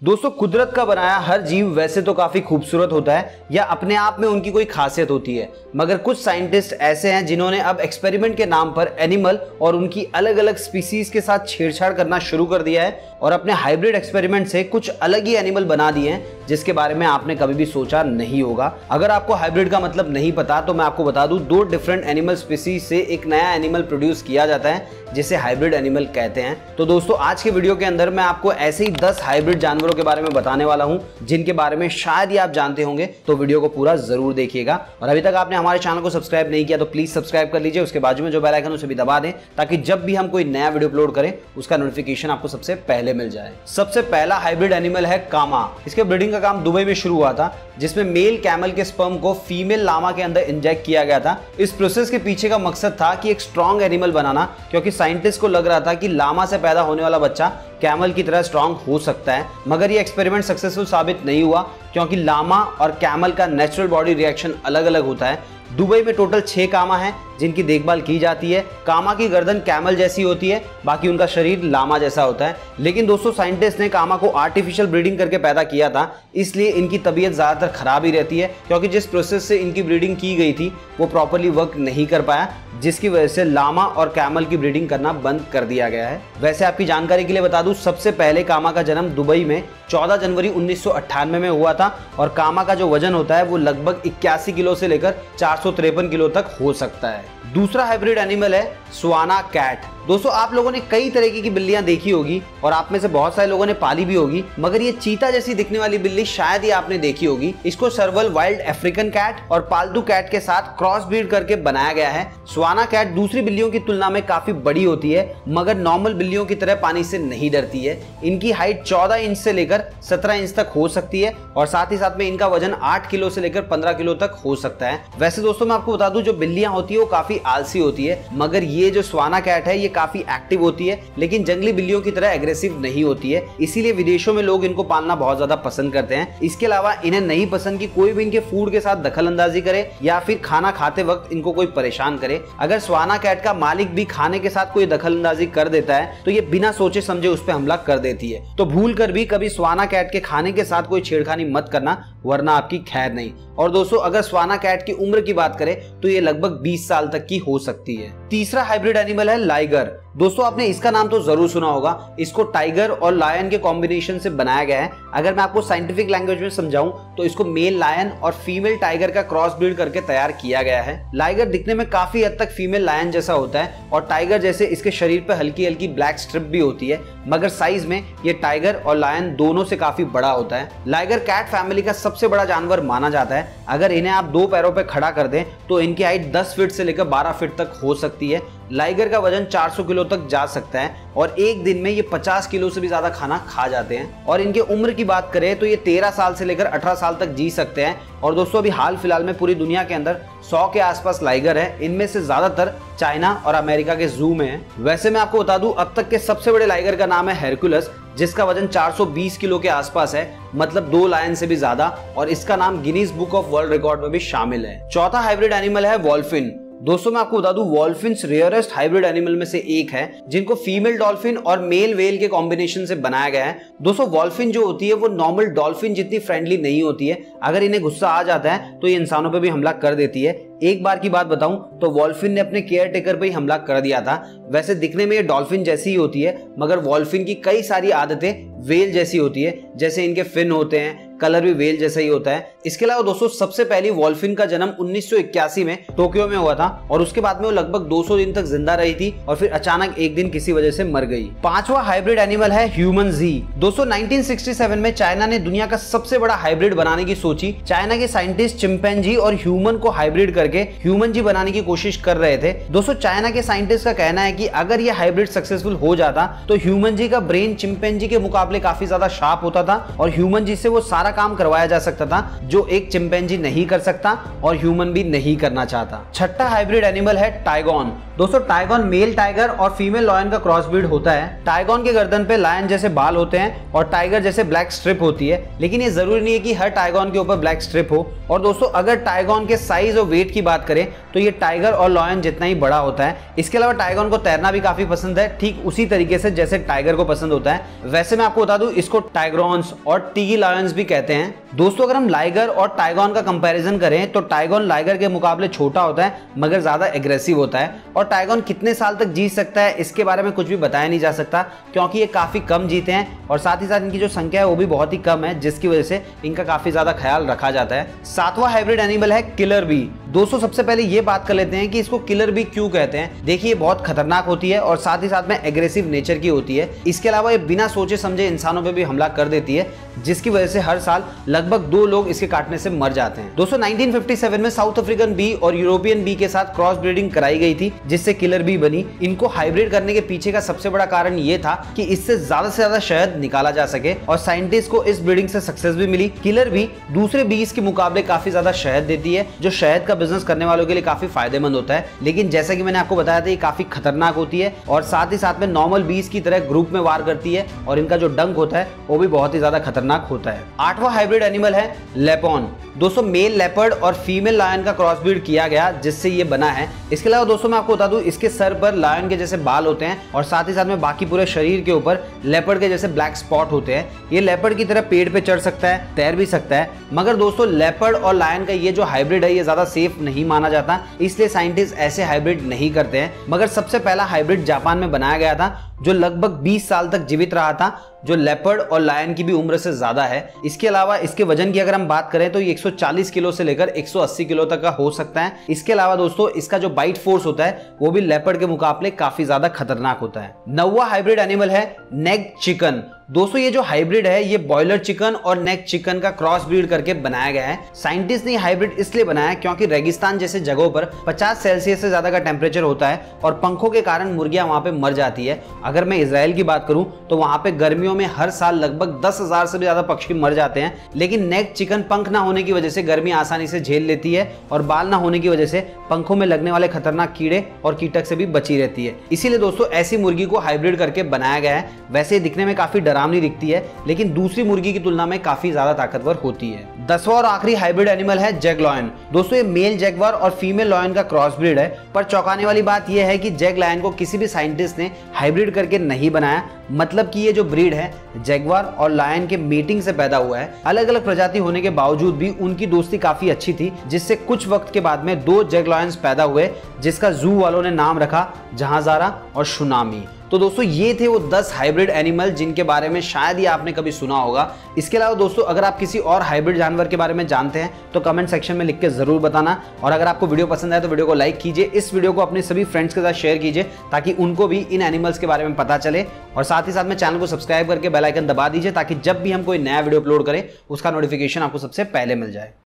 दोस्तों, कुदरत का बनाया हर जीव वैसे तो काफी खूबसूरत होता है या अपने आप में उनकी कोई खासियत होती है, मगर कुछ साइंटिस्ट ऐसे हैं जिन्होंने अब एक्सपेरिमेंट के नाम पर एनिमल और उनकी अलग अलग स्पीसीज के साथ छेड़छाड़ करना शुरू कर दिया है और अपने हाइब्रिड एक्सपेरिमेंट से कुछ अलग ही एनिमल बना दिए हैं जिसके बारे में आपने कभी भी सोचा नहीं होगा। अगर आपको हाइब्रिड का मतलब नहीं पता तो मैं आपको बता दूं, दो डिफरेंट एनिमल स्पीसीज से एक नया एनिमल प्रोड्यूस किया जाता है जिसे हाइब्रिड एनिमल कहते हैं। तो दोस्तों, आज के वीडियो के अंदर मैं आपको ऐसे ही 10 हाइब्रिड जानवरों के बारे में बताने वाला हूं जिनके बारे में शायद ही आप जानते होंगे, तो वीडियो को पूरा जरूर देखिएगा। और अभी तक आपने हमारे चैनल को सब्सक्राइब नहीं किया तो प्लीज सब्सक्राइब कर लीजिए, उसके बाजू में जो बेल आइकन उसे भी दबा दें ताकि जब भी हम कोई नया वीडियो अपलोड करें उसका नोटिफिकेशन आपको सबसे पहले मिल जाए। सबसे पहला हाइब्रिड एनिमल है कामा। इसके ब्रीडिंग का काम दुबई में शुरू हुआ था जिसमें मेल कैमल के स्पर्म को फीमेल लामा के अंदर इंजेक्ट किया गया था। इस प्रोसेस के पीछे का मकसद था कि एक स्ट्रॉन्ग एनिमल बनाना, क्योंकि साइंटिस्ट को लग रहा था कि लामा से पैदा होने वाला बच्चा कैमल की तरह स्ट्रॉन्ग हो सकता है। मगर ये एक्सपेरिमेंट सक्सेसफुल साबित नहीं हुआ क्योंकि लामा और कैमल का नेचुरल बॉडी रिएक्शन अलग अलग होता है। दुबई में टोटल 6 कामा हैं जिनकी देखभाल की जाती है। कामा की गर्दन कैमल जैसी होती है, बाकी उनका शरीर लामा जैसा होता है। लेकिन दोस्तों, साइंटिस्ट ने कामा को आर्टिफिशियल ब्रीडिंग करके पैदा किया था, इसलिए इनकी तबीयत ज्यादातर खराब ही रहती है क्योंकि जिस प्रोसेस से इनकी ब्रीडिंग की गई थी वो प्रॉपर्ली वर्क नहीं कर पाया, जिसकी वजह से लामा और कैमल की ब्रीडिंग करना बंद कर दिया गया है। वैसे आपकी जानकारी के लिए बता दूं, सबसे पहले कामा का जन्म दुबई में 14 जनवरी 1998 में हुआ था और कामा का जो वजन होता है वो लगभग 81 किलो से लेकर 453 किलो तक हो सकता है। दूसरा हाइब्रिड एनिमल है स्वाना कैट। दोस्तों, आप लोगों ने कई तरीके की बिल्लियां देखी होगी और आप में से बहुत सारे लोगों ने पाली भी होगी, मगर ये चीता जैसी दिखने वाली बिल्ली शायद ही आपने देखी होगी। इसको सर्वल वाइल्ड अफ्रीकन कैट और पालतू कैट के साथ क्रॉस ब्रीड करके बनाया गया है। स्वाना कैट दूसरी बिल्लियों की तुलना में काफी बड़ी होती है, मगर नॉर्मल बिल्लियों की तरह पानी से नहीं डरती है। इनकी हाइट 14 इंच से लेकर 17 इंच तक हो सकती है और साथ ही साथ में इनका वजन 8 किलो से लेकर 15 किलो तक हो सकता है। वैसे दोस्तों, मैं आपको बता दूं, जो बिल्लियां होती है वो काफी आलसी होती है, मगर ये जो स्वाना कैट है ये काफी एक्टिव होती है, लेकिन जंगली बिल्लियों की तरह एग्रेसिव नहीं होती है। इसीलिए विदेशों में लोग इनको पालना बहुत ज्यादा पसंद करते हैं। इसके अलावा इन्हें नहीं पसंद कि कोई भी इनके फूड के साथ दखल अंदाजी करे या फिर खाना खाते वक्त इनको कोई परेशान करे। अगर स्वाना कैट का मालिक भी खाने के साथ कोई दखल अंदाजी कर देता है तो ये बिना सोचे समझे उस पर हमला कर देती है। तो भूल कर भी कभी स्वाना कैट के खाने के साथ कोई छेड़खानी मत करना, वरना आपकी खैर नहीं। और दोस्तों, अगर स्वाना कैट की उम्र की बात करें तो ये लगभग 20 साल तक की हो सकती है। तीसरा हाइब्रिड एनिमल है लाइगर। दोस्तों, आपने इसका नाम तो जरूर सुना होगा। इसको टाइगर और लायन के कॉम्बिनेशन से बनाया गया है। अगर मैं आपको साइंटिफिक लैंग्वेज में समझाऊं तो इसको मेल लायन और फीमेल टाइगर का क्रॉस ब्रीड करके तैयार किया गया है। लाइगर दिखने में काफी हद तक फीमेल लायन जैसा होता है और टाइगर जैसे इसके शरीर पर हल्की हल्की ब्लैक स्ट्रिप भी होती है, मगर साइज में ये टाइगर और लायन दोनों से काफी बड़ा होता है। लाइगर कैट फैमिली का सबसे बड़ा जानवर माना जाता है। अगर इन्हें आप 2 पैरों पर खड़ा कर दें तो इनकी हाइट 10 फीट से लेकर 12 फीट तक हो सकती है। लाइगर का वजन 400 किलो तक जा सकता है और एक दिन में ये 50 किलो से भी ज्यादा खाना खा जाते हैं। और इनके उम्र की बात करें तो ये 13 साल से लेकर 18 साल तक जी सकते हैं। और दोस्तों, अभी हाल फिलहाल में पूरी दुनिया के अंदर 100 के आसपास लाइगर है। इनमें से ज्यादातर चाइना और अमेरिका के जू में है। वैसे मैं आपको बता दूं, अब तक के सबसे बड़े लाइगर का नाम है हेरकुलस, जिसका वजन 420 किलो के आसपास है, मतलब 2 लायन से भी ज्यादा, और इसका नाम Guinness book of world record में भी शामिल है। चौथा हाइब्रिड एनिमल है वॉल्फिन। दोस्तों, मैं आपको बता दूं, वॉल्फिन्स रेयरेस्ट हाइब्रिड एनिमल में से एक है जिनको फीमेल डॉल्फिन और मेल वेल के कॉम्बिनेशन से बनाया गया है। दोस्तों, वॉल्फिन जो होती है वो नॉर्मल डॉल्फिन जितनी फ्रेंडली नहीं होती है। अगर इन्हें गुस्सा आ जाता है तो ये इंसानों पे भी हमला कर देती है। एक बार की बात बताऊं तो वॉल्फिन ने अपने केयर टेकर पे ही हमला कर दिया था। वैसे दिखने में ये डॉल्फिन जैसी ही होती है, मगर वॉल्फिन की कई सारी आदतें वेल जैसी होती है, जैसे इनके फिन होते हैं, कलर भी वेल जैसा ही होता है। इसके अलावा दोस्तों, सबसे पहली वॉल्फिन का जन्म 1981 में टोक्यो में हुआ था और उसके बाद में वो लगभग 200 दिन तक जिंदा रही थी और फिर अचानक एक दिन किसी वजह से मर गई। पांचवा हाइब्रिड एनिमल है ह्यूमन जी। दोस्तों, 1967 में चाइना ने दुनिया का सबसे बड़ा हाइब्रिड बनाने की सोची। चाइना के साइंटिस्ट चिंपैंजी और ह्यूमन को हाइब्रिड करके ह्यूमन जी बनाने की कोशिश कर रहे थे। दोस्तों, चाइना के साइंटिस्ट का कहना है कि अगर ये हाइब्रिड सक्सेसफुल हो जाता तो ह्यूमन जी का ब्रेन चिंपैंजी के मुकाबले काफी ज्यादा शार्प होता था और ह्यूमन जी से वो सारा सारा काम करवाया जा सकता था जो एक चिंपैंजी नहीं कर सकता और ह्यूमन भी नहीं करना चाहता। छठा हाइब्रिड एनिमल है टाइगॉन। दोस्तों टाइगॉन मेल टाइगर और फीमेल लायन का क्रॉस ब्रीड होता है। टाइगॉन के गर्दन पे लायन जैसे बाल होते हैं और टाइगर जैसे ब्लैक स्ट्रिप होती है, लेकिन ये जरूरी नहीं है कि हर टाइगॉन के ऊपर ब्लैक स्ट्रिप हो। और दोस्तों अगर टाइगॉन के साइज और वेट की बात करें तो ये टाइगर और लायन जितना ही बड़ा होता है। इसके अलावा टाइगॉन को तैरना भी काफी पसंद है, ठीक उसी तरीके से जैसे टाइगर को पसंद होता है। वैसे मैं आपको बता दूं इसको टाइग्रॉन्स और टीगी लायंस भी कहते हैं। दोस्तों अगर हम लाइगर और टाइगॉन का कंपैरिजन करें तो टाइगॉन लाइगर के मुकाबले छोटा होता है मगर ज्यादा एग्रेसिव होता है। और टाइगॉन कितने साल तक जी सकता है इसके बारे में कुछ भी बताया नहीं जा सकता, क्योंकि ये काफी कम जीते हैं और साथ ही साथ इनकी जो संख्या है वो भी बहुत ही कम है, जिसकी वजह से इनका काफी ज्यादा ख्याल रखा जाता है। सातवां हाइब्रिड एनिमल है किलर बी। दोस्तों सबसे पहले ये बात कर लेते हैं कि इसको किलर बी क्यों कहते हैं। देखिए बहुत खतरनाक होती है और साथ ही साथ में एग्रेसिव नेचर की होती है। इसके अलावा ये बिना सोचे समझे इंसानों पे भी हमला कर देती है, जिसकी वजह से हर साल लगभग 2 लोग इसके काटने से मर जाते हैं। दोस्तों 1957 में साउथ अफ्रीकन बी और यूरोपियन बी के साथ क्रॉस ब्रीडिंग कराई गई थी, जिससे किलर बी बनी। इनको हाइब्रिड करने के पीछे का सबसे बड़ा कारण ये था कि इससे ज्यादा शहद निकाला जा सके और साइंटिस्ट को इस ब्रीडिंग से सक्सेस भी मिली। किलर बी दूसरे बीज के मुकाबले काफी ज्यादा शहद देती है, जो शहद का बिजनेस करने वालों के लिए काफी फायदेमंद होता है। लेकिन जैसा कि मैंने आपको बताया था ये काफी खतरनाक होती है और साथ ही साथ में नॉर्मल बीज की तरह ग्रुप में वार करती है और इनका जो डंक होता है वो भी बहुत ही ज्यादा खतरनाक होता है। आठवां हाइब्रिड एनिमल है लेपॉन। दोस्तों मेल लेपर्ड और फीमेल लायन का क्रॉस ब्रीड किया गया जिससे ये बना है। इसके अलावा दोस्तों मैं आपको बता दूं इसके सर पर लायन के जैसे बाल होते हैं और साथ ही साथ में बाकी पूरे शरीर के ऊपर लेपर्ड के जैसे ब्लैक स्पॉट होते हैं। ये लेपर्ड की तरह पेड़ पे चढ़ सकता है, तैर भी सकता है। मगर दोस्तों लेपर्ड और लायन का ये जो हाइब्रिड है ये ज्यादा सेफ नहीं माना जाता, इसलिए साइंटिस्ट ऐसे हाइब्रिड नहीं करते हैं। मगर सबसे पहला हाइब्रिड जापान में बनाया गया था जो लगभग 20 साल तक जीवित रहा था, जो लेपर्ड और लायन की भी उम्र से ज्यादा है। इसके अलावा इसके वजन की अगर हम बात करें तो ये 140 किलो से लेकर 180 किलो तक का हो सकता है। इसके अलावा दोस्तों इसका जो बाइट फोर्स होता है वो भी लेपर्ड के मुकाबले काफी ज्यादा खतरनाक होता है। 9वां हाइब्रिड एनिमल है नेक चिकन। दोस्तों ये जो हाइब्रिड है ये बॉयलर चिकन और नेक चिकन का क्रॉस ब्रीड करके बनाया गया है। साइंटिस्ट ने हाइब्रिड इसलिए बनाया क्योंकि रेगिस्तान जैसे जगहों पर 50 सेल्सियस से ज्यादा का टेम्परेचर होता है और पंखों के कारण मुर्गियां वहां पे मर जाती है। अगर मैं इजराइल की बात करूं तो वहां पे गर्मियों में हर साल लगभग 10,000 से भी ज्यादा पक्षी मर जाते हैं। लेकिन नेक चिकन पंख ना होने की वजह से गर्मी आसानी से झेल लेती है और बाल ना होने की वजह से पंखों में लगने वाले खतरनाक कीड़े और कीटक से भी बची रहती है। इसीलिए दोस्तों ऐसी मुर्गी को हाइब्रिड करके बनाया गया है। वैसे दिखने में काफी डरावनी दिखती है लेकिन दूसरी मुर्गी की तुलना में काफी ज्यादा ताकतवर होती है। 10वां और आखिरी हाइब्रिड एनिमल है जैग लायन। दोस्तों ये मेल जैगवार और फीमेल लायन का क्रॉस ब्रीड है, पर चौंकाने वाली बात यह है कि जैग लायन को किसी भी साइंटिस्ट ने हाइब्रिड करके नहीं बनाया। मतलब कि ये जो ब्रीड है जैगवार और लायन के मीटिंग से पैदा हुआ है। अलग अलग प्रजाति होने के बावजूद भी उनकी दोस्ती काफी अच्छी थी, जिससे कुछ वक्त के बाद में 2 जैग लायंस पैदा हुए, जिसका जू वालों ने नाम रखा जहांजारा और सुनामी। तो दोस्तों ये थे वो 10 हाइब्रिड एनिमल जिनके बारे में शायद ही आपने कभी सुना होगा। इसके अलावा दोस्तों अगर आप किसी और हाइब्रिड जानवर के बारे में जानते हैं तो कमेंट सेक्शन में लिख के जरूर बताना। और अगर आपको वीडियो पसंद आए तो वीडियो को लाइक कीजिए, इस वीडियो को अपने सभी फ्रेंड्स के साथ शेयर कीजिए ताकि उनको भी इन एनिमल्स के बारे में पता चले। और साथ ही साथ में चैनल को सब्सक्राइब करके बेल आइकन दबा दीजिए ताकि जब भी हम कोई नया वीडियो अपलोड करें उसका नोटिफिकेशन आपको सबसे पहले मिल जाए।